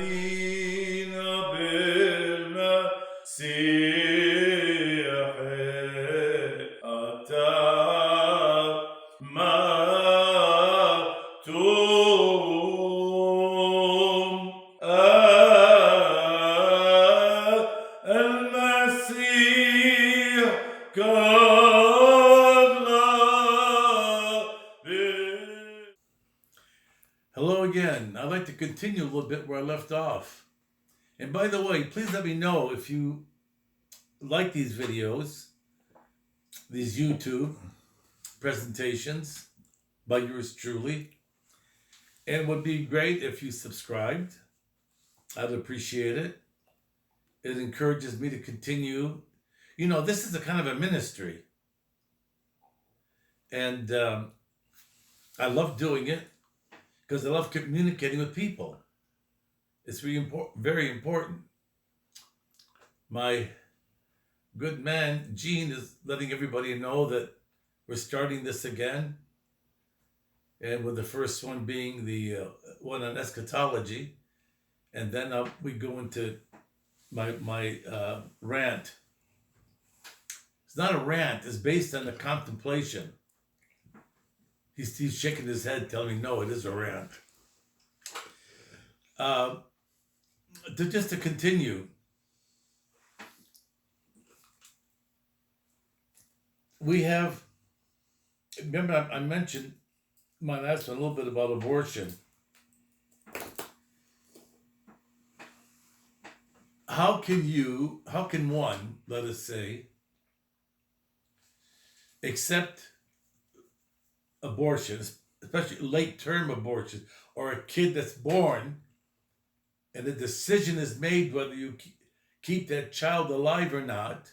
الذين بالمسيح أتممتم المسيح قد لبث. Hello again. I'd like to continue a little bit where I left off. And by the way, please let me know if you like these videos, these YouTube presentations by yours truly. And it would be great if you subscribed. I'd appreciate it. It encourages me to continue. You know, this is a kind of a ministry. And I love doing it because I love communicating with people. It's really very important. My good man, Gene, is letting everybody know that we're starting this again. And with the first one being the one on eschatology. And then we go into my rant. It's not a rant. It's based on a contemplation. He's shaking his head, telling me, no, it is a rant. Just to continue, we have, remember I mentioned my last one a little bit about abortion. How can one, let us say, accept abortions, especially late-term abortion, or a kid that's born and the decision is made whether you keep that child alive or not,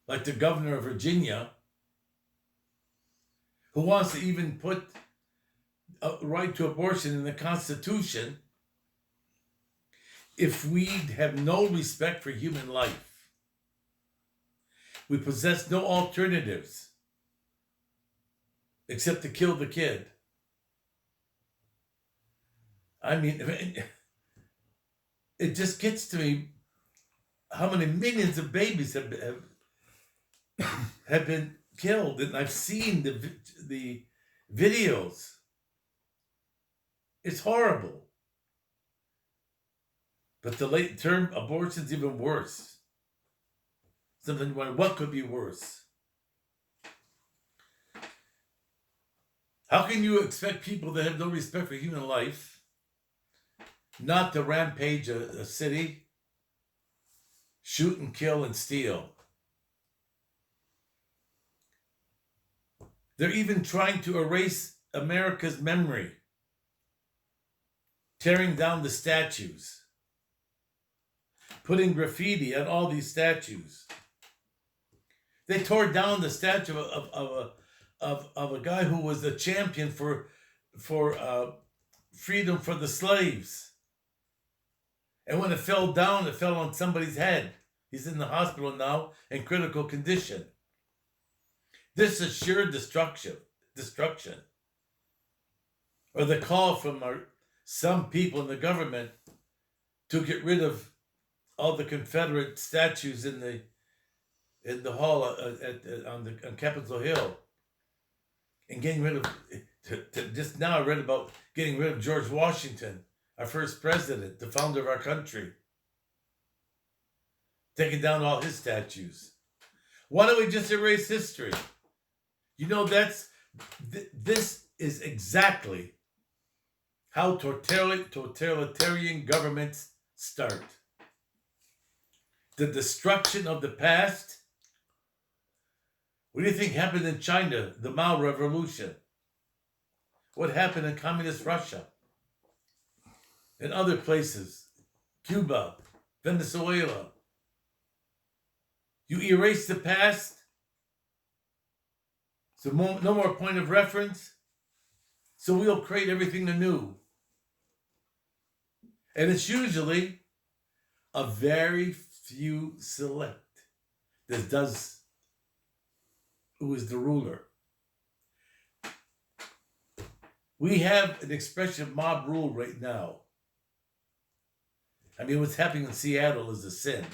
like the governor of Virginia, who wants to even put a right to abortion in the Constitution, if we have no respect for human life, we possess no alternatives except to kill the kid. I mean, it just gets to me how many millions of babies have been killed, and I've seen the videos. It's horrible. But the late-term abortion's even worse. Something, what could be worse? How can you expect people that have no respect for human life not to rampage a city, shoot and kill and steal? They're even trying to erase America's memory, tearing down the statues, putting graffiti on all these statues. They tore down the statue of a guy who was a champion for freedom for the slaves. And when it fell down, it fell on somebody's head. He's in the hospital now in critical condition. This is sheer destruction. Or the call from some people in the government to get rid of all the Confederate statues in the hall on Capitol Hill, and getting rid of. Just now I read about getting rid of George Washington, our first president, the founder of our country. Taking down all his statues. Why don't we just erase history? You know, this is exactly how totalitarian governments start. The destruction of the past. What do you think happened in China, the Mao Revolution? What happened in communist Russia? In other places, Cuba, Venezuela. You erase the past, so no more point of reference, so we'll create everything anew. And it's usually a very few select that does, who is the ruler. We have an expression of mob rule right now. I mean, what's happening in Seattle is a sin.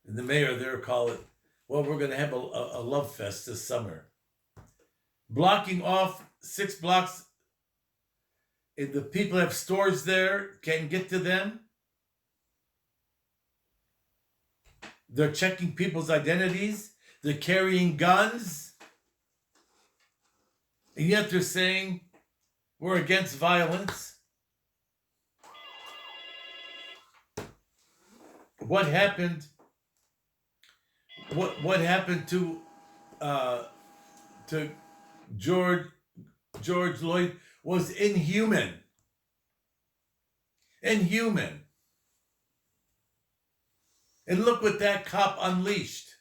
And the mayor there called it, well, we're going to have a love fest this summer. Blocking off 6 blocks. If the people have stores there, can't get to them. They're checking people's identities. They're carrying guns. And yet they're saying we're against violence. What happened? What happened to George Floyd was inhuman. Inhuman. And look what that cop unleashed.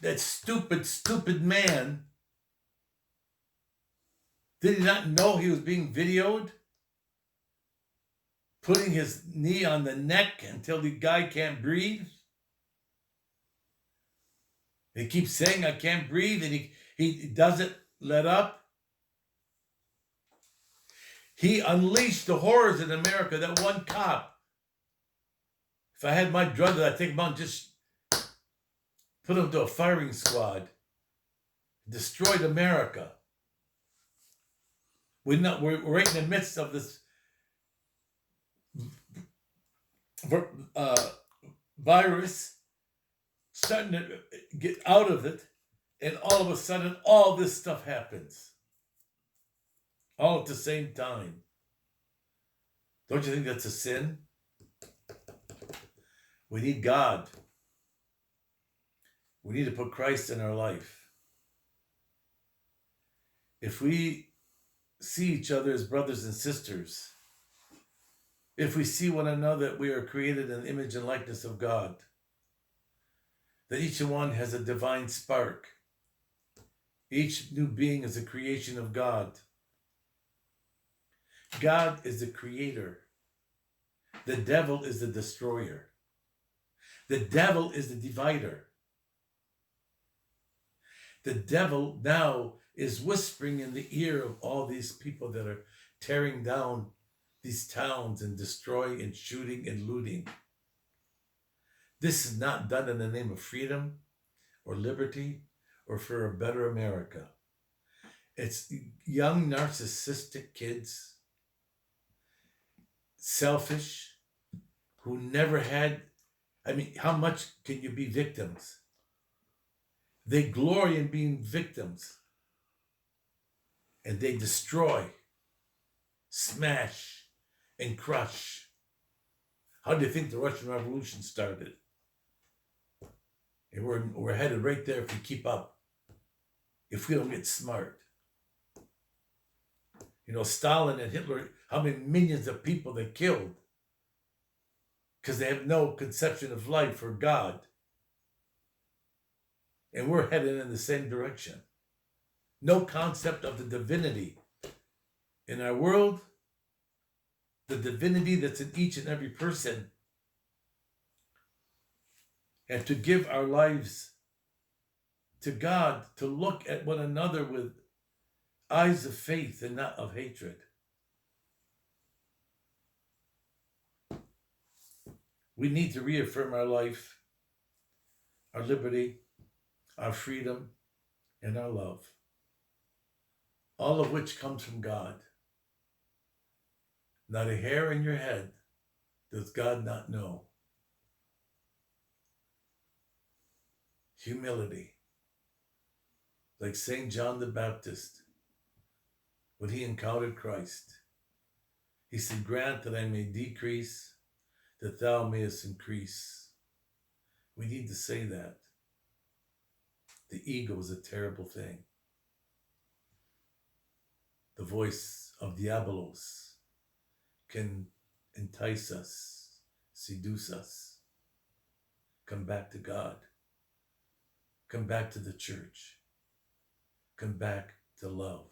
That stupid man. Did he not know he was being videoed? Putting his knee on the neck until the guy can't breathe. He keeps saying, I can't breathe, and he doesn't let up. He unleashed the horrors in America, that one cop. If I had my druthers, I'd take him out and just put him to a firing squad. Destroyed America. We're right in the midst of this virus, starting to get out of it, and all of a sudden, all this stuff happens. All at the same time. Don't you think that's a sin? We need God. We need to put Christ in our life. If we see each other as brothers and sisters, if we see one another that we are created in the image and likeness of God, that each one has a divine spark. Each new being is a creation of God. God is the creator. The devil is the destroyer. The devil is the divider. The devil now is whispering in the ear of all these people that are tearing down these towns and destroying and shooting and looting. This is not done in the name of freedom or liberty or for a better America. It's young narcissistic kids, selfish, who never had, I mean, how much can you be victims? They glory in being victims. And they destroy, smash, and crush. How do you think the Russian Revolution started? And we're headed right there if we keep up. If we don't get smart. You know, Stalin and Hitler, how many millions of people they killed? Because they have no conception of life or God. And we're headed in the same direction. No concept of the divinity. In our world, the divinity that's in each and every person. And to give our lives to God, to look at one another with eyes of faith and not of hatred. We need to reaffirm our life, our liberty, our freedom, and our love. All of which comes from God. Not a hair in your head does God not know. Humility. Like St. John the Baptist, when he encountered Christ, he said, grant that I may decrease, that thou mayest increase. We need to say that. The ego is a terrible thing. The voice of Diabolos can entice us, seduce us. Come back to God. Come back to the church. Come back to love.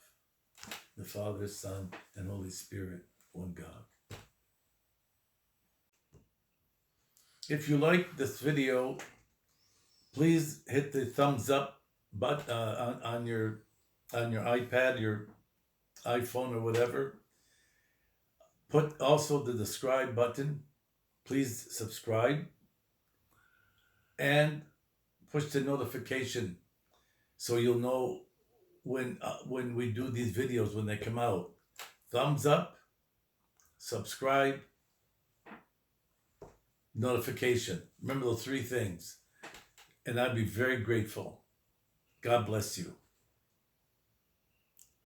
The Father, Son, and Holy Spirit, one God. If you like this video, please hit the thumbs up button on your iPad, your iPhone, or whatever. Put also the subscribe button. Please subscribe and push the notification so you'll know when we do these videos when they come out. Thumbs up, subscribe, notification. Remember those three things, and I'd be very grateful. God bless you.